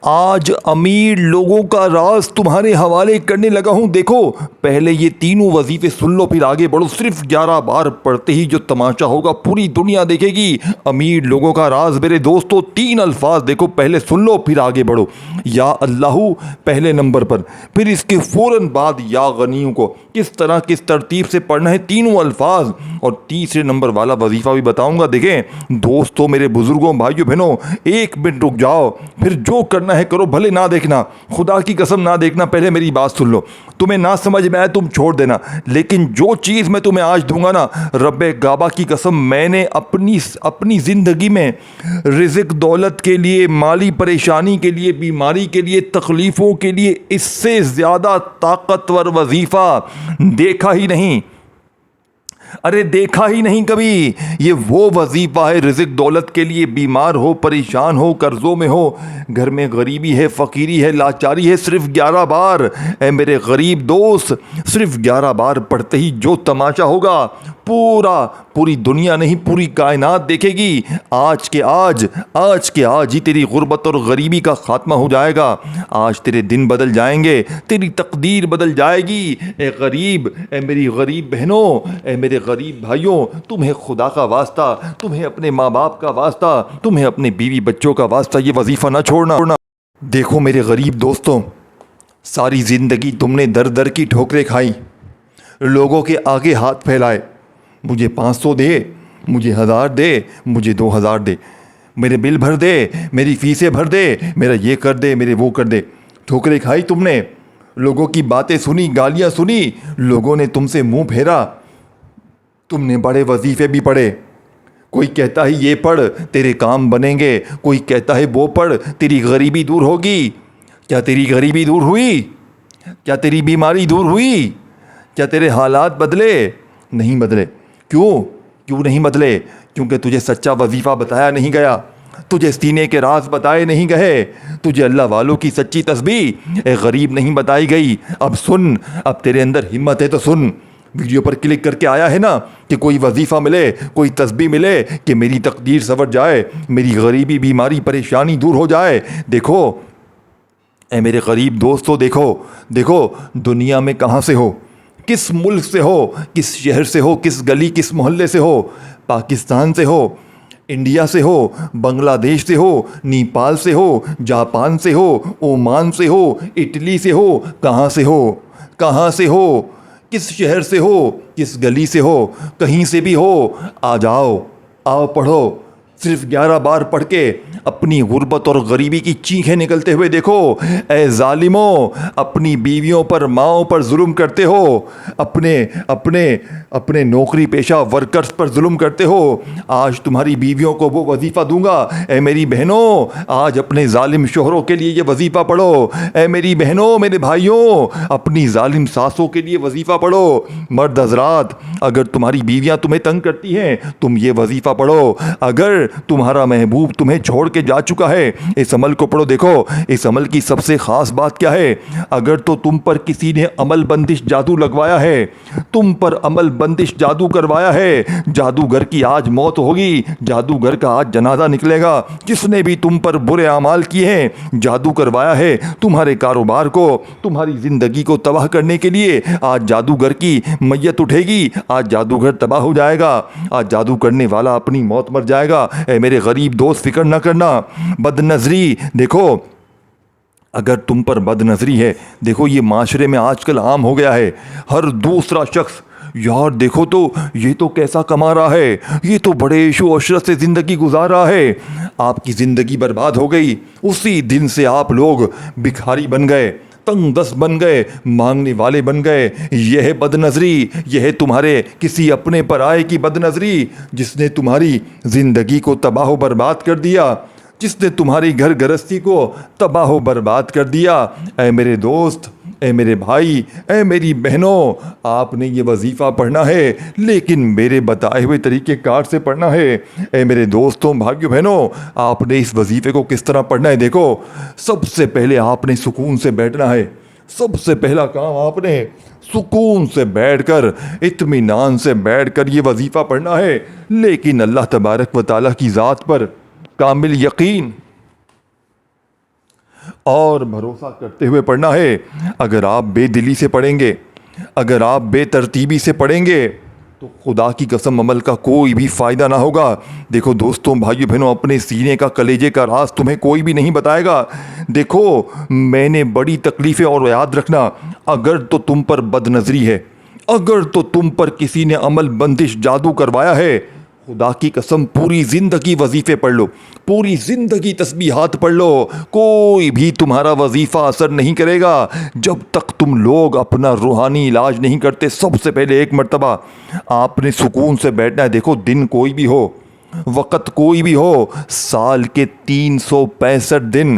आज अमीर लोगों का राज तुम्हारे हवाले करने लगा हूं। देखो, पहले ये तीनों वजीफे सुन लो, फिर आगे बढ़ो। सिर्फ 11 बार पढ़ते ही जो तमाशा होगा पूरी दुनिया देखेगी। अमीर लोगों का राज मेरे दोस्तों, 3 अल्फाज देखो, पहले सुन लो फिर आगे बढ़ो। या अल्लाहू पहले नंबर पर, फिर इसके फ़ौरन बाद या गनियों को किस तरह किस तरतीब से पढ़ना है, तीनों अल्फाज, और तीसरे नंबर वाला वजीफ़ा भी बताऊंगा। देखें दोस्तों, मेरे बुजुर्गों, भाइयों बहनों, 1 मिनट रुक जाओ, फिर जो करना है करो, भले ना देखना, खुदा की कसम ना देखना। पहले मेरी बात सुन लो, तुम्हें ना समझ में आए तुम छोड़ देना, लेकिन जो चीज़ मैं तुम्हें आज दूंगा ना, रब्बे गाबा की कसम, मैंने अपनी ज़िंदगी में रिज़्क़ दौलत के लिए, माली परेशानी के लिए, बीमारी के लिए, तकलीफ़ों के लिए इससे ज़्यादा ताकतवर वजीफ़ा देखा ही नहीं। अरे देखा ही नहीं कभी। ये वो वजीफ़ा है रिज़्क़ दौलत के लिए, बीमार हो, परेशान हो, कर्ज़ों में हो, घर में गरीबी है, फ़कीरी है, लाचारी है, सिर्फ 11 बार, ए मेरे गरीब दोस्त, सिर्फ 11 बार पढ़ते ही जो तमाशा होगा पूरी दुनिया नहीं, पूरी कायनात देखेगी। आज के आज ही तेरी गुर्बत और गरीबी का खात्मा हो जाएगा। आज तेरे दिन बदल जाएंगे, तेरी तकदीर बदल जाएगी। ए गरीब, ए मेरी गरीब बहनों, ए मेरे गरीब भाइयों, तुम्हें खुदा का वास्ता, तुम्हें अपने माँ बाप का वास्ता, तुम्हें अपने बीवी बच्चों का वास्ता, ये वजीफ़ा ना छोड़ना। देखो मेरे गरीब दोस्तों, सारी ज़िंदगी तुमने दर दर की ठोकरें खाई, लोगों के आगे हाथ फैलाए, मुझे 500 दे, मुझे 1000 दे, मुझे 2000 दे, मेरे बिल भर दे, मेरी फीसें भर दे, मेरा ये कर दे, मेरे वो कर दे। ठोकरें खाई तुमने, लोगों की बातें सुनी, गालियाँ सुनी, लोगों ने तुमसे मुंह फेरा, तुमने बड़े वजीफ़े भी पढ़े। कोई कहता है ये पढ़ तेरे काम बनेंगे, कोई कहता है वो पढ़ तेरी गरीबी दूर होगी। क्या तेरी गरीबी दूर हुई? क्या तेरी बीमारी दूर हुई? क्या तेरे हालात बदले? नहीं बदले। क्यों नहीं बदले? क्योंकि तुझे सच्चा वजीफ़ा बताया नहीं गया, तुझे सीने के राज बताए नहीं गए, तुझे अल्लाह वालों की सच्ची तस्बीह ए गरीब नहीं बताई गई। अब सुन, अब तेरे अंदर हिम्मत है तो सुन। वीडियो पर क्लिक करके आया है ना कि कोई वजीफ़ा मिले, कोई तस्बीह मिले कि मेरी तकदीर संवर जाए, मेरी गरीबी, बीमारी, परेशानी दूर हो जाए। देखो ए मेरे गरीब दोस्तों, देखो दुनिया में कहाँ से हो, किस मुल्क से हो, किस शहर से हो, किस गली किस मोहल्ले से हो, पाकिस्तान से हो, इंडिया से हो, बांग्लादेश से हो, नेपाल से हो, जापान से हो, ओमान से हो, इटली से हो, कहाँ से हो, किस शहर से हो, किस गली से हो, कहीं से भी हो, आ जाओ, आओ पढ़ो। सिर्फ 11 बार पढ़ के अपनी गुर्बत और गरीबी की चीखें निकलते हुए देखो। ए जालिमों, अपनी बीवियों पर, माओं पर जुल्म करते हो, अपने नौकरी पेशा वर्कर्स पर जुल्म करते हो। आज तुम्हारी बीवियों को वो वजीफ़ा दूंगा। ए मेरी बहनों, आज अपने जालिम शोहरों के लिए ये वजीफ़ा पढ़ो। ए मेरी बहनों, मेरे भाइयों, अपनी जालिम सासों के लिए वजीफ़ा पढ़ो। मर्द हजरात, अगर तुम्हारी बीवियां तुम्हें तंग करती हैं, तुम ये वजीफ़ा पढ़ो। अगर तुम्हारा महबूब तुम्हें छोड़ के जा चुका है, इस अमल को पढ़ो। देखो इस अमल की सबसे ख़ास बात क्या है? अगर तो तुम पर किसी ने अमल बंदिश जादू लगवाया है, तुम पर अमल बंदिश जादू करवाया है, जादूगर की आज मौत होगी, जादूगर का आज जनाजा निकलेगा। जिसने भी तुम पर बुरे अमाल किए हैं, जादू करवाया है, तुम्हारे कारोबार को, तुम्हारी ज़िंदगी को तबाह करने के लिए, आज जादूगर की मैयत उठेगी, आज जादूगर तबाह हो जाएगा, आज जादू करने वाला अपनी मौत मर जाएगा। ए मेरे गरीब दोस्त, फिक्र ना करना। बदनजरी, देखो अगर तुम पर बदनजरी है, देखो ये माशरे में आजकल आम हो गया है। हर दूसरा शख्स, यार देखो तो ये तो कैसा कमा रहा है, ये तो बड़े इशो अशरत से ज़िंदगी गुजार रहा है। आपकी ज़िंदगी बर्बाद हो गई। उसी दिन से आप लोग भिखारी बन गए, तंग दस्त बन गए, मांगने वाले बन गए। यह है बदनजरी, यह है तुम्हारे किसी अपने पर आए की बदनजरी, जिसने तुम्हारी ज़िंदगी को तबाह बर्बाद कर दिया, जिसने तुम्हारी घर गृहस्थी को तबाह बर्बाद कर दिया। ऐ मेरे दोस्त, ऐ मेरे भाई, ऐ मेरी बहनों, आपने ये वजीफ़ा पढ़ना है, लेकिन मेरे बताए हुए तरीके कार से पढ़ना है। ऐ मेरे दोस्तों, भाइयों, बहनों, आपने इस वजीफ़े को किस तरह पढ़ना है? देखो सबसे पहले आपने सुकून से बैठना है। सबसे पहला काम आपने सुकून से बैठकर, इत्मीनान से बैठकर ये वजीफ़ा पढ़ना है, लेकिन अल्लाह तबारक व तआला की ज़ात पर कामिल यकीन और भरोसा करते हुए पढ़ना है। अगर आप बेदिली से पढ़ेंगे, अगर आप बेतरतीबी से पढ़ेंगे तो खुदा की कसम अमल का कोई भी फ़ायदा ना होगा। देखो दोस्तों, भाइयों बहनों, अपने सीने का कलेजे का राज तुम्हें कोई भी नहीं बताएगा। देखो, मैंने बड़ी तकलीफ़ें, और याद रखना, अगर तो तुम पर बदनज़री है, अगर तो तुम पर किसी ने अमल बंदिश जादू करवाया है, खुदा की कसम पूरी ज़िंदगी वजीफ़े पढ़ लो, पूरी ज़िंदगी तस्बीहात पढ़ लो, कोई भी तुम्हारा वजीफ़ा असर नहीं करेगा जब तक तुम लोग अपना रूहानी इलाज नहीं करते। सबसे पहले एक मर्तबा आपने सुकून से बैठना है। देखो, दिन कोई भी हो, वक़्त कोई भी हो, साल के 365 दिन,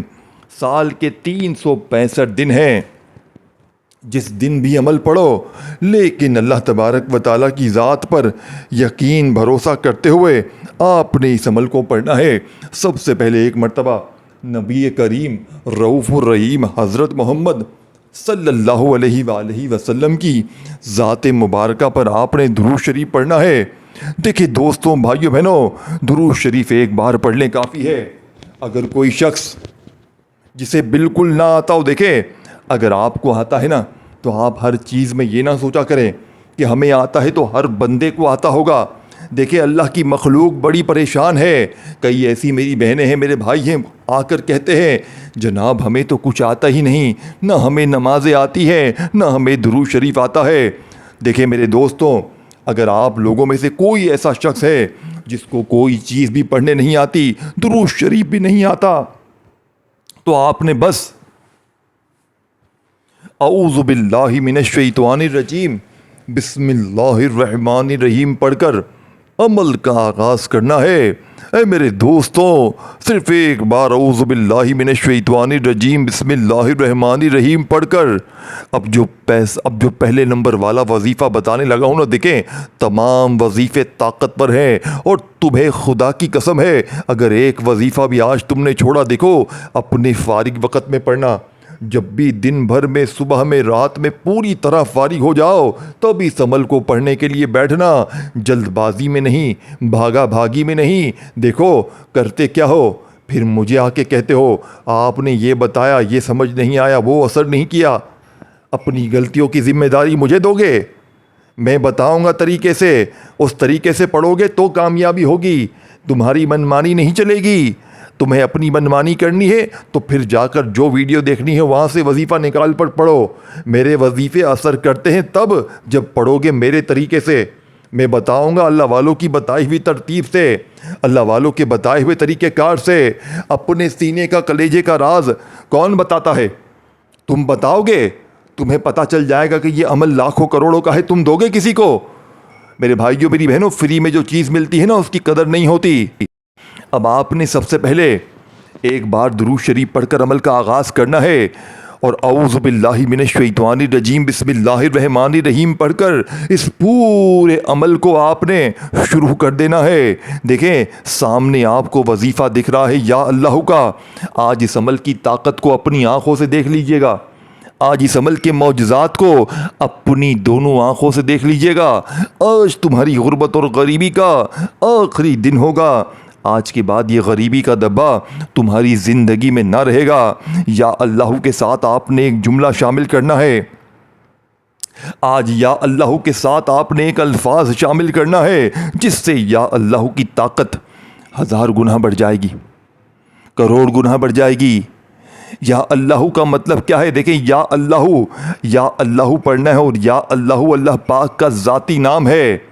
साल के 365 दिन हैं। जिस दिन भी अमल पढ़ो, लेकिन अल्लाह तबारक व तआला की ज़ात पर यकीन भरोसा करते हुए आपने इस अमल को पढ़ना है। सबसे पहले एक मर्तबा नबी करीम रऊफ़ुर रहीम हज़रत मोहम्मद सल्लल्लाहु अलैहि वसल्लम की ज़ात मुबारका पर आपने दुरूद शरीफ पढ़ना है। देखिए दोस्तों, भाइयों बहनों, दुरूद शरीफ एक बार पढ़ लें काफ़ी है। अगर कोई शख्स जिसे बिल्कुल ना आता हो, देखें, अगर आपको आता है ना, तो आप हर चीज़ में ये ना सोचा करें कि हमें आता है तो हर बंदे को आता होगा। देखिए, अल्लाह की मखलूक बड़ी परेशान है। कई ऐसी मेरी बहनें हैं, मेरे भाई हैं, आकर कहते हैं जनाब हमें तो कुछ आता ही नहीं, ना हमें नमाज़ें आती हैं, ना हमें दुरूद शरीफ आता है। देखिए मेरे दोस्तों, अगर आप लोगों में से कोई ऐसा शख्स है जिसको कोई चीज़ भी पढ़ने नहीं आती, दुरूद शरीफ भी नहीं आता, तो आपने बस औज़ु बिल्लाहि मिनश शैतानिर रजीम बिस्मिल्लाहिर रहमानिर रहीम पढ़कर अमल का आगाज़ करना है। ऐ मेरे दोस्तों, सिर्फ एक बार औज़ु बिल्लाहि मिनश शैतानिर रजीम बिस्मिल्लाहिर रहमानिर रहीम पढ़कर अब जो पहले नंबर वाला वजीफ़ा बताने लगा हूँ ना, देखें, तमाम वजीफ़े ताकतवर हैं और तुम्हें खुदा की कसम है, अगर एक वजीफ़ा भी आज तुमने छोड़ा, देखो अपने फारिग वक़्त में पढ़ना। जब भी दिन भर में, सुबह में, रात में पूरी तरह फारिग हो जाओ, तब इस अमल को पढ़ने के लिए बैठना। जल्दबाजी में नहीं, भागा भागी में नहीं। देखो करते क्या हो, फिर मुझे आके कहते हो आपने ये बताया, ये समझ नहीं आया, वो असर नहीं किया। अपनी गलतियों की जिम्मेदारी मुझे दोगे, मैं बताऊंगा तरीके से, उस तरीके से पढ़ोगे तो कामयाबी होगी। तुम्हारी मनमानी नहीं चलेगी। तुम्हें अपनी मनमानी करनी है तो फिर जाकर जो वीडियो देखनी है वहाँ से वजीफ़ा निकाल पर पढ़ो। मेरे वजीफ़े असर करते हैं तब जब पढ़ोगे मेरे तरीके से। मैं बताऊंगा अल्लाह वालों की बताई हुई तरतीब से, अल्लाह वालों के बताए हुए तरीक़ेकार से। अपने सीने का कलेजे का राज कौन बताता है? तुम बताओगे, तुम्हें पता चल जाएगा कि ये अमल लाखों करोड़ों का है, तुम दोगे किसी को? मेरे भाइयों मेरी बहनों, फ्री में जो चीज़ मिलती है ना, उसकी कदर नहीं होती। अब आपने सबसे पहले एक बार दुरूद शरीफ पढ़कर अमल का आगाज़ करना है और औज़ु बिल्लाहि मिनश शैतानिर रजीम बिस्मिल्लाहिर रहमानिर रहीम पढ़कर इस पूरे अमल को आपने शुरू कर देना है। देखें, सामने आपको वजीफ़ा दिख रहा है या अल्लाह का। आज इस अमल की ताकत को अपनी आँखों से देख लीजिएगा। आज इस अमल के मौजज़ात को अपनी दोनों आँखों से देख लीजिएगा। आज तुम्हारी गुर्बत और गरीबी का आखिरी दिन होगा। आज के बाद ये गरीबी का दब्बा तुम्हारी ज़िंदगी में ना रहेगा। या अल्लाह के साथ आपने एक जुमला शामिल करना है। आज या अल्लाह के साथ आपने एक अल्फाज शामिल करना है जिससे या अल्लाह की ताकत 1000 गुना बढ़ जाएगी, करोड़ गुना बढ़ जाएगी। या अल्लाह का मतलब क्या है? देखें, या अल्लाह पढ़ना है और या अल्लाह अल्लाह पाक का ज़ाती नाम है।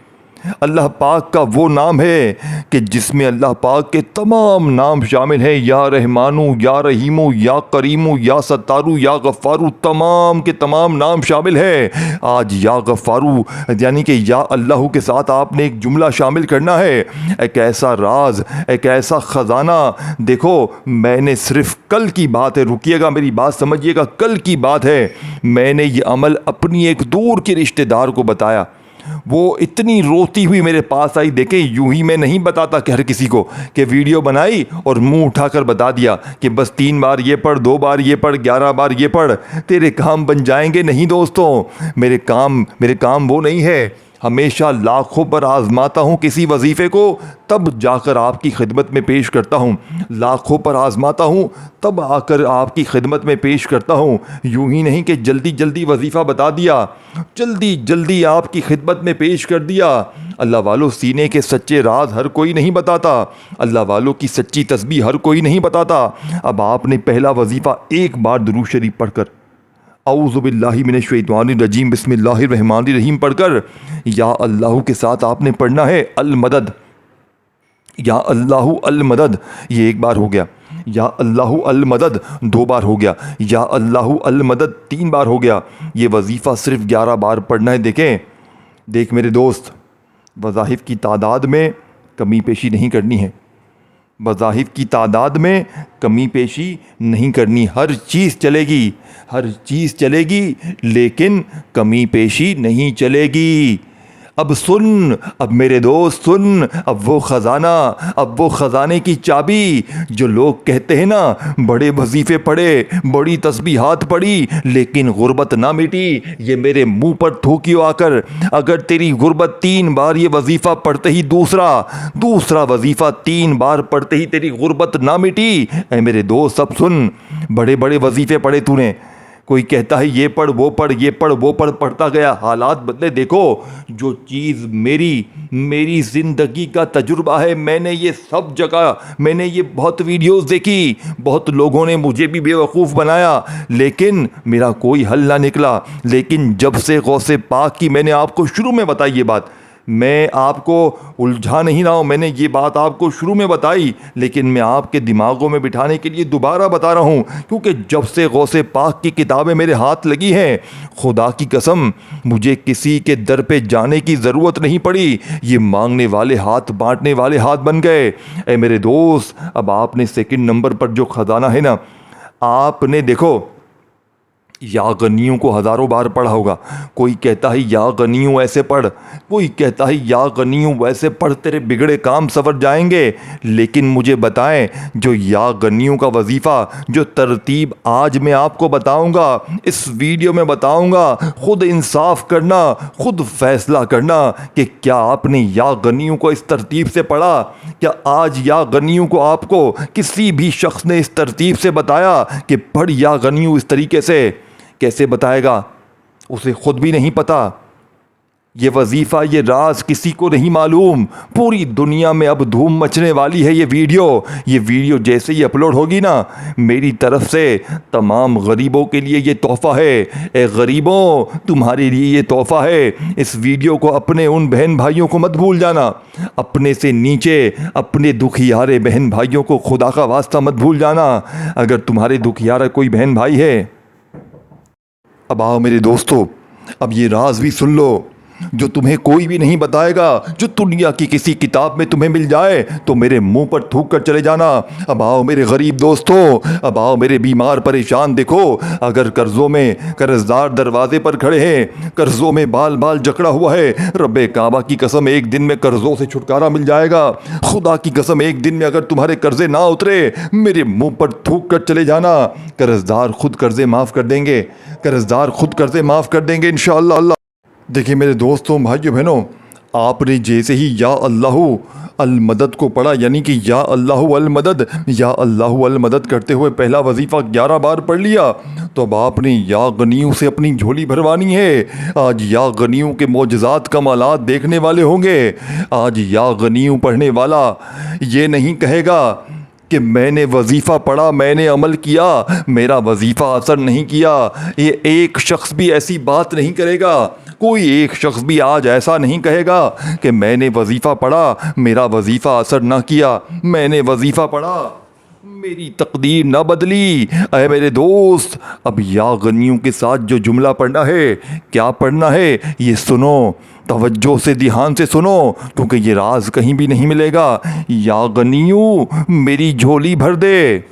अल्लाह पाक का वो नाम है कि जिसमें अल्लाह पाक के तमाम नाम शामिल हैं। या रहमानू, या रहीमू, या करीमू, या सत्तारू, या गफ़ारू, तमाम के तमाम नाम शामिल हैं। आज या गफ़ारू यानी कि या अल्लाह के साथ आपने एक जुमला शामिल करना है। एक ऐसा राज, एक ऐसा ख़जाना। देखो, मैंने सिर्फ कल की बात है, रुकिएगा मेरी बात समझिएगा, कल की बात है। मैंने ये अमल अपनी एक दूर के रिश्तेदार को बताया। वो इतनी रोती हुई मेरे पास आई। देखें, यूं ही मैं नहीं बताता कि हर किसी को कि वीडियो बनाई और मुंह उठाकर बता दिया कि बस 3 बार ये पढ़, 2 बार ये पढ़, 11 बार ये पढ़, तेरे काम बन जाएंगे। नहीं दोस्तों, मेरे काम वो नहीं है। हमेशा लाखों पर आजमाता हूँ किसी वजीफ़े को, तब जाकर आपकी खिदमत में पेश करता हूँ। लाखों पर आजमाता हूँ तब आकर आपकी खिदमत में पेश करता हूँ। यूं ही नहीं कि जल्दी जल्दी वजीफ़ा बता दिया, जल्दी जल्दी आपकी खिदमत में पेश कर दिया। अल्लाह वालों, सीने के सच्चे राज हर कोई नहीं बताता, अल्लाह वालों की सच्ची तस्बीह हर कोई नहीं बताता। अब आपने पहला वजीफ़ा एक बार दुरूद शरीफ पढ़कर, औज़ु बिल्लाहि मिनश शैतानिर रजीम बिस्मिल्लाहिर रहमानिर रहीम पढ़कर या अल्लाह के साथ आपने पढ़ना है अल मदद, या अल्लाहु अल मदद, ये एक बार हो गया। या अल्लाहु अल मदद 2 बार हो गया। या अल्लाहु अल मदद 3 बार हो गया। ये वजीफ़ा सिर्फ 11 बार पढ़ना है। देख मेरे दोस्त, वज़ाहिफ की तादाद में कमी पेशी नहीं करनी है। वज़ाहिफ की तादाद में कमी पेशी नहीं करनी। हर चीज़ चलेगी, हर चीज़ चलेगी, लेकिन कमी पेशी नहीं चलेगी। अब सुन, अब मेरे दोस्त सुन, अब वो ख़ज़ाना, अब वो ख़ज़ाने की चाबी जो लोग कहते हैं ना, बड़े वजीफ़े पढ़े, बड़ी तस्बीहात पढ़ी, लेकिन गुर्बत ना मिटी। ये मेरे मुंह पर थूकियो आकर। अगर तेरी गुर्बत 3 बार ये वजीफ़ा पढ़ते ही दूसरा वजीफ़ा 3 बार पढ़ते ही तेरी गुर्बत ना मिटी, ऐ मेरे दोस्त अब सुन, बड़े बड़े वजीफ़े पढ़े तूने, कोई कहता है ये पढ़ वो पढ़, ये पढ़ वो पढ़, पढ़ता गया, हालात बदले। देखो, जो चीज़ मेरी ज़िंदगी का तजुर्बा है, मैंने ये सब जगह, मैंने ये बहुत वीडियोस देखी, बहुत लोगों ने मुझे भी बेवकूफ़ बनाया, लेकिन मेरा कोई हल ना निकला। लेकिन जब से गौसे पाक की मैंने आपको शुरू में बताई ये बात, मैं आपको उलझा नहीं रहा हूँ, मैंने ये बात आपको शुरू में बताई, लेकिन मैं आपके दिमागों में बिठाने के लिए दोबारा बता रहा हूँ, क्योंकि जब से गौसे पाक की किताबें मेरे हाथ लगी हैं, खुदा की कसम मुझे किसी के दर पे जाने की ज़रूरत नहीं पड़ी। ये मांगने वाले हाथ बांटने वाले हाथ बन गए। ऐ मेरे दोस्त, अब आपने सेकंड नंबर पर जो ख़जाना है ना, आपने देखो या गनियों को हज़ारों बार पढ़ा होगा। कोई कहता है या गनियों ऐसे पढ़, कोई कहता है या गनियों वैसे पढ़, तेरे बिगड़े काम सवर जाएंगे। लेकिन मुझे बताएं, जो या गनियों का वजीफ़ा, जो तरतीब आज मैं आपको बताऊंगा, इस वीडियो में बताऊंगा, खुद इंसाफ करना, खुद फैसला करना कि क्या आपने या गनियों को इस तरतीब से पढ़ा। क्या आज या गनियों को आपको किसी भी शख्स ने इस तरतीब से बताया कि पढ़ या गनियों इस तरीके से? कैसे बताएगा, उसे खुद भी नहीं पता। ये वजीफ़ा, ये राज किसी को नहीं मालूम। पूरी दुनिया में अब धूम मचने वाली है ये वीडियो जैसे ही अपलोड होगी ना, मेरी तरफ से तमाम गरीबों के लिए ये तोहफ़ा है। ए गरीबों, तुम्हारे लिए ये तोहफ़ा है। इस वीडियो को अपने उन बहन भाइयों को मत भूल जाना, अपने से नीचे अपने दुखियारे बहन भाइयों को खुदा का वास्ता मत भूल जाना। अगर तुम्हारे दुखियारा कोई बहन भाई है, अब आओ मेरे दोस्तों, अब ये राज भी सुन लो जो तुम्हें कोई भी नहीं बताएगा, जो दुनिया की किसी किताब में तुम्हें मिल जाए तो मेरे मुंह पर थूक कर चले जाना। अब आओ मेरे गरीब दोस्तों, अब आओ मेरे बीमार परेशान। देखो, अगर कर्जों में कर्जदार दरवाजे पर खड़े हैं, कर्जों में बाल बाल जकड़ा हुआ है, रब्बे काबा की कसम एक दिन में कर्जों से छुटकारा मिल जाएगा। खुदा की कसम एक दिन में अगर तुम्हारे कर्जे ना उतरे, मेरे मुंह पर थूक कर चले जाना। कर्जदार खुद कर्जे माफ़ कर देंगे, कर्जदार खुद कर्जे माफ़ कर देंगे इंशाअल्लाह। देखिए मेरे दोस्तों, भाइयों बहनों, आपने जैसे ही या अल्लाहु अल मदद को पढ़ा, यानी कि या अल्लाहु अल मदद, या अल्लाहु अल मदद करते हुए पहला वजीफ़ा 11 बार पढ़ लिया, तो अब आपने या गनियों से अपनी झोली भरवानी है। आज या गनियों के मोजज़ात कमालात देखने वाले होंगे। आज या गनियों पढ़ने वाला ये नहीं कहेगा कि मैंने वजीफ़ा पढ़ा, मैंने अमल किया, मेरा वजीफ़ा असर नहीं किया। ये एक शख्स भी ऐसी बात नहीं करेगा। कोई एक शख्स भी आज ऐसा नहीं कहेगा कि मैंने वजीफ़ा पढ़ा, मेरा वजीफ़ा असर ना किया, मैंने वजीफ़ा पढ़ा, मेरी तकदीर ना बदली। अरे मेरे दोस्त, अब या गनियों के साथ जो जुमला पढ़ना है, क्या पढ़ना है, ये सुनो, तवज्जो से, ध्यान से सुनो, क्योंकि ये राज कहीं भी नहीं मिलेगा। या गनियों मेरी झोली भर दे।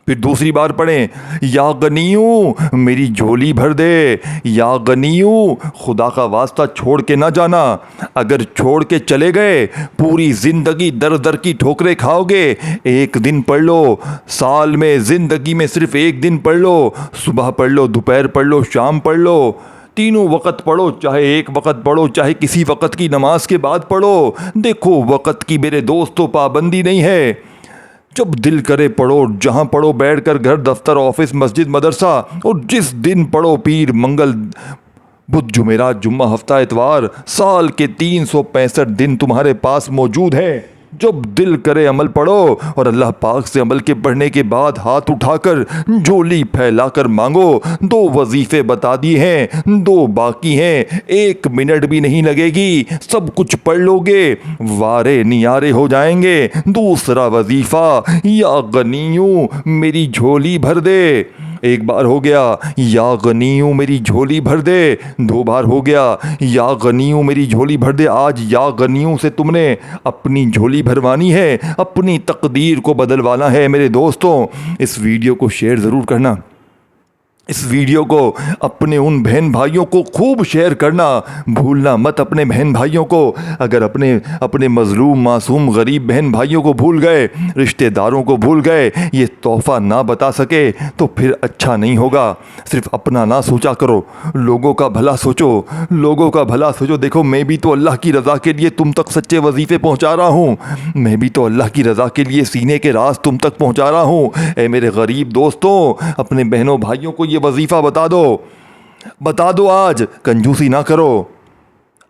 फिर दूसरी बार पढ़ें, या गनियों मेरी झोली भर दे। या गनियों, खुदा का वास्ता छोड़ के ना जाना। अगर छोड़ के चले गए, पूरी ज़िंदगी दर दर की ठोकरें खाओगे। एक दिन पढ़ लो, साल में, ज़िंदगी में सिर्फ एक दिन पढ़ लो, सुबह पढ़ लो, दोपहर पढ़ लो, शाम पढ़ लो, तीनों वक़्त पढ़ो, चाहे एक वक़्त पढ़ो, चाहे किसी वक़्त की नमाज के बाद पढ़ो। देखो वक़्त की मेरे दोस्तों पाबंदी नहीं है, जब दिल करे पढ़ो, जहाँ पढ़ो बैठकर, घर, दफ्तर, ऑफिस, मस्जिद, मदरसा, और जिस दिन पढ़ो, पीर, मंगल, बुध, जुमेरात, जुम्मा, हफ्ता, इतवार, साल के 365 दिन तुम्हारे पास मौजूद है। जब दिल करे अमल पढ़ो, और अल्लाह पाक से अमल के पढ़ने के बाद हाथ उठाकर झोली फैलाकर मांगो। 2 वजीफे बता दिए हैं, 2 बाकी हैं, 1 मिनट भी नहीं लगेगी, सब कुछ पढ़ लोगे, वारे नियारे हो जाएंगे। दूसरा वजीफा, या गनियू मेरी झोली भर दे। एक बार हो गया, या गनियू मेरी झोली भर दे। 2 बार हो गया, या गनियू मेरी झोली भर दे। आज या गनियू से तुमने अपनी झोली भरवानी है, अपनी तकदीर को बदलवाना है। मेरे दोस्तों, इस वीडियो को शेयर ज़रूर करना, इस वीडियो को अपने उन बहन भाइयों को खूब शेयर करना, भूलना मत अपने बहन भाइयों को। अगर अपने मजलूम, मासूम, गरीब बहन भाइयों को भूल गए, रिश्तेदारों को भूल गए, ये तोहफ़ा ना बता सके तो फिर अच्छा नहीं होगा। सिर्फ अपना ना सोचा करो, लोगों का भला सोचो, लोगों का भला सोचो। देखो मैं भी तो अल्लाह की रज़ा के लिए तुम तक सच्चे वजीफ़े पहुँचा रहा हूँ, मैं भी तो अल्लाह की रज़ा के लिए सीने के राज तुम तक पहुँचा रहा हूँ। ए मेरे गरीब दोस्तों, अपने बहनों भाइयों को वजीफा बता दो, आज कंजूसी ना करो।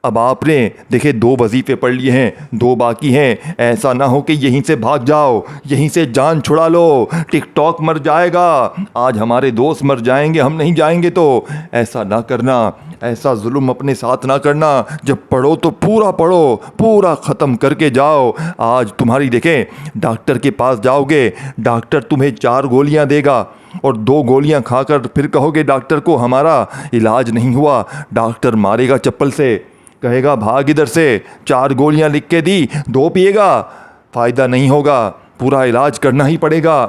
अब आपने देखे 2 वजीफे पढ़ लिए हैं, 2 बाकी हैं। ऐसा ना हो कि यहीं से भाग जाओ, यहीं से जान छुड़ा लो। टिकटॉक मर जाएगा, आज हमारे दोस्त मर जाएंगे, हम नहीं जाएंगे। तो ऐसा ना करना, ऐसा जुल्म अपने साथ ना करना। जब पढ़ो तो पूरा पढ़ो, पूरा ख़त्म करके जाओ। आज तुम्हारी देखें, डॉक्टर के पास जाओगे, डॉक्टर तुम्हें 4 गोलियां देगा, और 2 गोलियां खाकर फिर कहोगे डॉक्टर को हमारा इलाज नहीं हुआ। डॉक्टर मारेगा चप्पल से, कहेगा भाग इधर से, 4 गोलियां लिख के दी, 2 पिएगा, फ़ायदा नहीं होगा, पूरा इलाज करना ही पड़ेगा।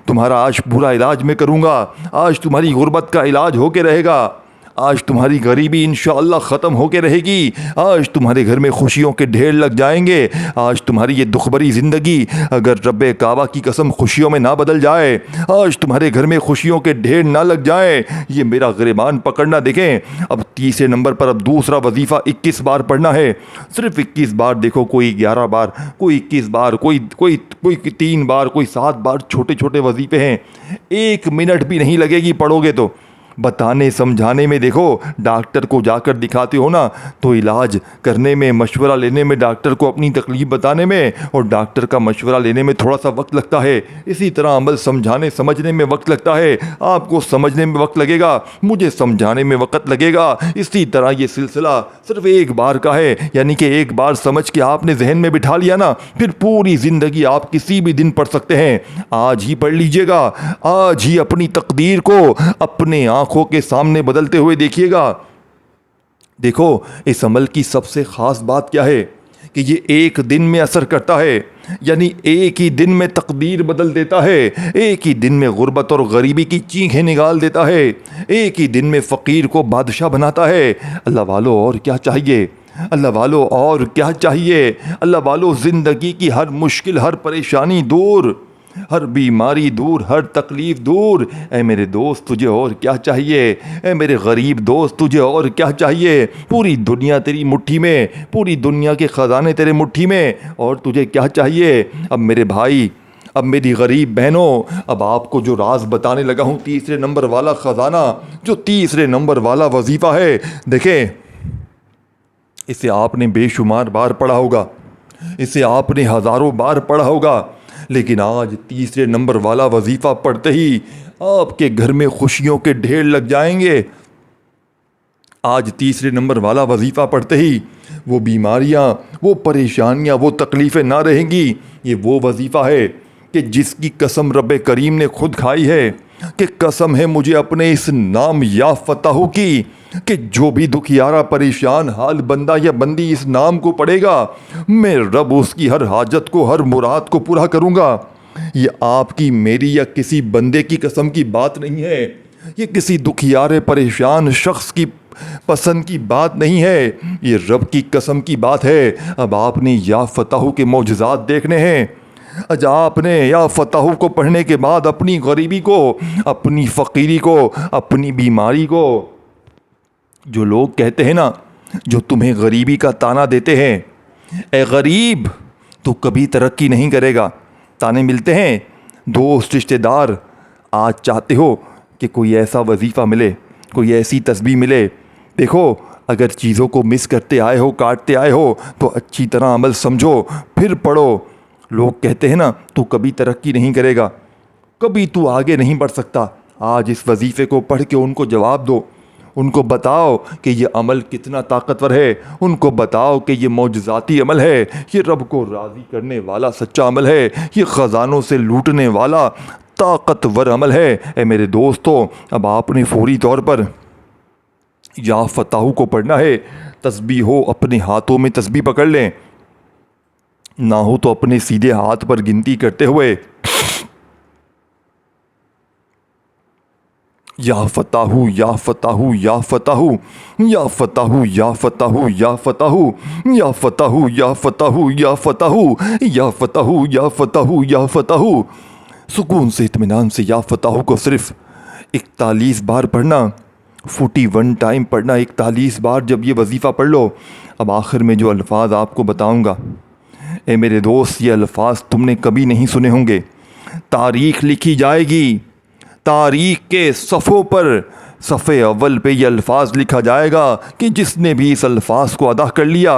तुम्हारा आज पूरा इलाज मैं करूँगा। आज तुम्हारी गुर्बत का इलाज होके रहेगा, आज तुम्हारी गरीबी इंशाअल्लाह ख़त्म होके रहेगी। आज तुम्हारे घर में खुशियों के ढेर लग जाएंगे। आज तुम्हारी ये दुख भरी ज़िंदगी अगर रब्बे काबा की कसम खुशियों में ना बदल जाए, आज तुम्हारे घर में खुशियों के ढेर ना लग जाए, ये मेरा गिरबान पकड़ना। देखें अब तीसरे नंबर पर अब दूसरा वजीफ़ा 21 बार पढ़ना है, सिर्फ 21 बार। देखो कोई 11 बार, कोई 21 बार, कोई 3 बार, कोई 7 बार। छोटे छोटे वजीफ़े हैं, 1 मिनट भी नहीं लगेगी पढ़ोगे तो। बताने समझाने में, देखो डॉक्टर को जाकर दिखाते हो ना, तो इलाज करने में, मशवरा लेने में, डॉक्टर को अपनी तकलीफ़ बताने में और डॉक्टर का मशवरा लेने में थोड़ा सा वक्त लगता है। इसी तरह अमल समझाने समझने में वक्त लगता है। आपको समझने में वक्त लगेगा, मुझे समझाने में वक्त लगेगा। इसी तरह ये सिलसिला सिर्फ 1 बार का है, यानी कि 1 बार समझ के आपने जहन में बिठा लिया ना, फिर पूरी ज़िंदगी आप किसी भी दिन पढ़ सकते हैं। आज ही पढ़ लीजिएगा, आज ही अपनी तकदीर को अपने आंखों के सामने बदलते हुए देखिएगा। देखो इस अमल की सबसे ख़ास बात क्या है कि ये 1 दिन में असर करता है, यानी 1 ही दिन में तकदीर बदल देता है। 1 ही दिन में गुर्बत और गरीबी की चीखें निकाल देता है। 1 ही दिन में फ़कीर को बादशाह बनाता है। अल्लाह वालों और क्या चाहिए, अल्लाह वालों और क्या चाहिए। अल्लाह वालों ज़िंदगी की हर मुश्किल, हर परेशानी दूर, हर बीमारी दूर, हर तकलीफ़ दूर। ए मेरे दोस्त तुझे और क्या चाहिए, ए मेरे गरीब दोस्त तुझे और क्या चाहिए। पूरी दुनिया तेरी मुट्ठी में, पूरी दुनिया के ख़जाने तेरे मुट्ठी में, और तुझे क्या चाहिए। अब मेरे भाई, अब मेरी गरीब बहनों, अब आपको जो राज बताने लगा हूँ, तीसरे नंबर वाला ख़जाना, जो तीसरे नंबर वाला वजीफ़ा है, देखें इसे आपने बेशुमार बार पढ़ा होगा, इसे आपने हज़ारों बार पढ़ा होगा, लेकिन आज तीसरे नंबर वाला वजीफ़ा पढ़ते ही आपके घर में खुशियों के ढेर लग जाएंगे। आज तीसरे नंबर वाला वजीफ़ा पढ़ते ही वो बीमारियां, वो परेशानियां, वो तकलीफ़ें ना रहेंगी। ये वो वजीफ़ा है कि जिसकी कसम रब्बे करीम ने खुद खाई है कि कसम है मुझे अपने इस नाम या फतह की, कि जो भी दुखियारा परेशान हाल बंदा या बंदी इस नाम को पढ़ेगा, मैं रब उसकी हर हाजत को, हर मुराद को पूरा करूँगा। ये आपकी, मेरी या किसी बंदे की कसम की बात नहीं है, ये किसी दुखियारे परेशान शख्स की पसंद की बात नहीं है, ये रब की कसम की बात है। अब आपने या फतह के मौजज़ात देखने हैं। आज आपने या फतह को पढ़ने के बाद अपनी गरीबी को, अपनी फ़कीरी को, अपनी बीमारी को, जो लोग कहते हैं ना, जो तुम्हें गरीबी का ताना देते हैं, ए गरीब तू कभी तरक्की नहीं करेगा, ताने मिलते हैं दोस्त रिश्तेदार, आज चाहते हो कि कोई ऐसा वजीफ़ा मिले, कोई ऐसी तस्बीह मिले। देखो, अगर चीज़ों को मिस करते आए हो, काटते आए हो, तो अच्छी तरह अमल समझो, फिर पढ़ो। लोग कहते हैं ना, तू कभी तरक्की नहीं करेगा, कभी तू आगे नहीं बढ़ सकता। आज इस वजीफ़े को पढ़ के उनको जवाब दो, उनको बताओ कि ये अमल कितना ताकतवर है, उनको बताओ कि ये मौजज़ाती अमल है, ये रब को राज़ी करने वाला सच्चा अमल है, ये ख़जानों से लूटने वाला ताकतवर अमल है। ए मेरे दोस्तों, अब आपने फौरी तौर पर या फताहू को पढ़ना है। तस्बीह हो अपने हाथों में तस्बीह पकड़ लें, ना हो तो अपने सीधे हाथ पर गिनती करते हुए या फताहू या फताहू या फताहू या फताहू या फताहू या फताहू या फताहू या फताहू या फताहू या फताहू या फताहू या फताहू, सुकून से इत्मीनान से या फताहू को सिर्फ 41 बार पढ़ना, 41 टाइम पढ़ना, 41 बार जब ये वजीफ़ा पढ़ लो। अब आखिर में जो अल्फाज आपको बताऊंगा, ए मेरे दोस्त, ये अल्फाज तुमने कभी नहीं सुने होंगे। तारीख़ लिखी जाएगी, तारीख़ के सफ़ों पर सफ़े अव्वल पे ये अल्फाज लिखा जाएगा कि जिसने भी इस अल्फाज को अदा कर लिया,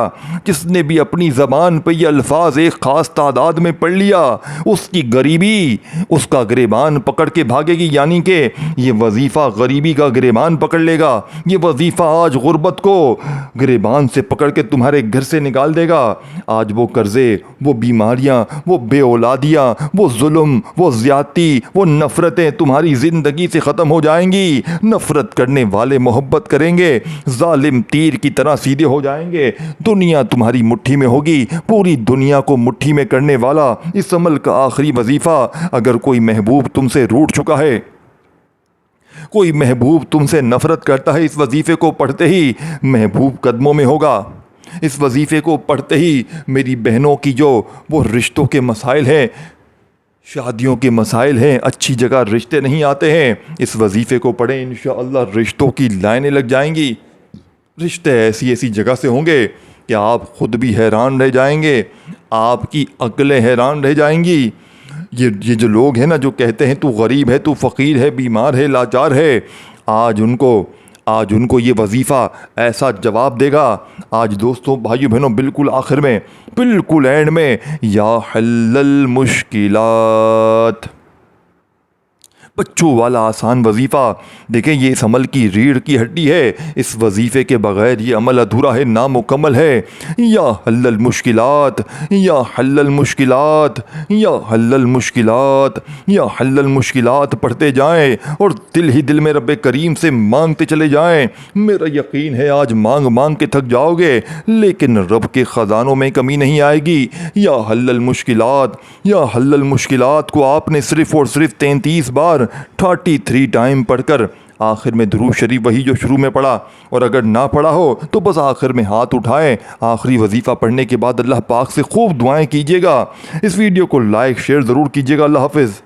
जिसने भी अपनी ज़बान पे ये अल्फाज एक ख़ास तादाद में पढ़ लिया, उसकी गरीबी उसका गिरेबान पकड़ के भागेगी। यानी कि ये वजीफ़ा गरीबी का गिरेबान पकड़ लेगा। ये वजीफ़ा आज गुर्बत को गिरेबान से पकड़ के तुम्हारे घर से निकाल देगा। आज वो कर्ज़े, वो बीमारियाँ, वो बेऔलादियाँ, वो जुल्म, वो ज़्यादती, वो नफ़रतें तुम्हारी ज़िंदगी से ख़त्म हो जाएंगी। नफ़रत करने वाले मोहब्बत करेंगे, जालिम तीर की तरह सीधे हो जाएंगे। दुनिया तुम्हारी मुट्ठी में होगी। पूरी दुनिया को मुट्ठी में करने वाला इस अमल का आखिरी वजीफ़ा। अगर कोई महबूब तुमसे रूठ चुका है, कोई महबूब तुमसे नफ़रत करता है, इस वजीफ़े को पढ़ते ही महबूब कदमों में होगा। इस वजीफ़े को पढ़ते ही मेरी बहनों की जो वो रिश्तों के मसाइल हैं, शादियों के मसाइल हैं, अच्छी जगह रिश्ते नहीं आते हैं, इस वजीफ़े को पढ़ें, इंशाअल्लाह रिश्तों की लाइनें लग जाएंगी। रिश्ते ऐसी ऐसी जगह से होंगे कि आप ख़ुद भी हैरान रह जाएंगे, आपकी अक्लें हैरान रह जाएंगी। ये जो लोग हैं ना, जो कहते हैं तू गरीब है, तू फ़कीर है, बीमार है, लाचार है, आज उनको ये वजीफ़ा ऐसा जवाब देगा। आज दोस्तों, भाइयों बहनों, बिल्कुल आखिर में, बिल्कुल एंड में, या हल्लल मुश्किलात, बच्चों वाला आसान वजीफ़ा। देखें, ये इस अमल की रीढ़ की हड्डी है। इस वजीफ़े के बग़ैर ये अमल अधूरा है, नामुकम्मल है। या हल्लल मुश्किलात, या हल्लल मुश्किलात, या हल्लल मुश्किलात, या हल्लल मुश्किलात पढ़ते जाएं और दिल ही दिल में रब्बे करीम से मांगते चले जाएं। मेरा यकीन है आज मांग मांग के थक जाओगे, लेकिन रब के ख़जानों में कमी नहीं आएगी। या हल्लल मुश्किलात, या हल्लल मुश्किलात को आपने सिर्फ़ और सिर्फ 33 बार 33 टाइम पढ़कर आखिर में दुरूद शरीफ वही जो शुरू में पढ़ा, और अगर ना पढ़ा हो तो बस आखिर में हाथ उठाएं। आखिरी वजीफ़ा पढ़ने के बाद अल्लाह पाक से खूब दुआएं कीजिएगा। इस वीडियो को लाइक शेयर ज़रूर कीजिएगा। अल्लाह हाफ़िज़।